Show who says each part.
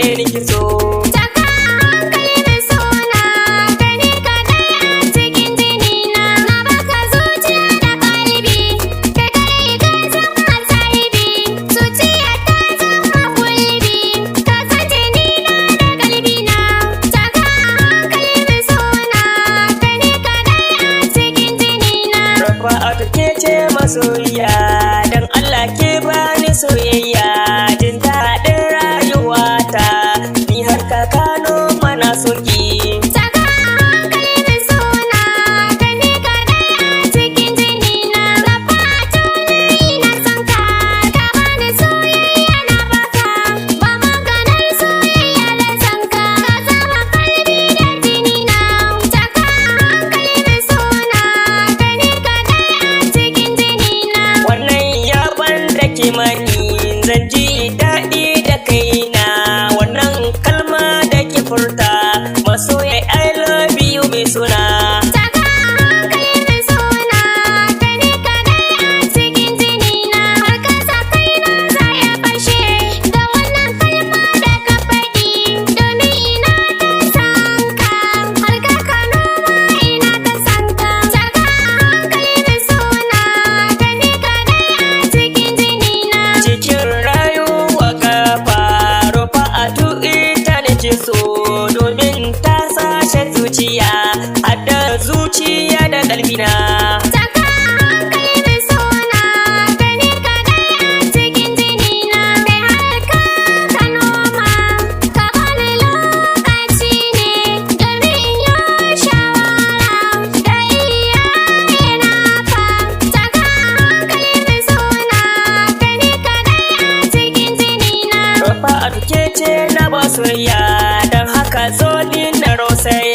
Speaker 1: kaɗai nake so.
Speaker 2: Taka hankali mai sona, kai ne kaɗai a cikin jinina. Na baka zuciya da kalbi, kai kaɗai ka zama sahibi. Zuciya ta zama gulbi, ka san jinina da kalbina. Taka hankali mai sona, kai ne kaɗai a cikin jinina.
Speaker 1: Rafa'atu ke ce masoyiya, dan Allah ke bani soyayya, jin daɗin rayuwata, ni har ka kano mana soki.
Speaker 2: Taka hankali mai sona, kai ne kaɗai a cikin jinina. Rafa'atu ni ina son ka, ka bani soyayya na baka. Ba maganar soyayya da son ka, ka zama kalbi da jinina. Taka hankali mai sona, kai ne kaɗai a cikin jinina.
Speaker 1: Wannan yaban da ke mani zan ji daɗi da kaina, wannan kalma da ke furta masoya I love you mai suna.
Speaker 2: Taka hankali mai sona, kai ne kaɗai a cikin jinina. Har ka sa kaina za ya fashe da wannan kalma da ka faɗi, domin ina ta san ka. Har ka kano ma ina ta san ka. Taka hankali mai sona, kai ne kaɗai a cikin jinina.
Speaker 1: Cikin rayuwa kafa Rafa'atu ita nake so, domin ta sashe zuciya, hada zuciya da kalbina.
Speaker 2: Taka hankali mai sona, kai ne kaɗai a cikin jinina. Kai har ka kano ma, ka bani lokaci ne, domin in yi shawara da iyayena fa. Taka hankali mai sona, kai ne kaɗai a cikin jinina.
Speaker 1: Rafa'atu ke ce na ba soyayya, don haka zo ni na rosaya.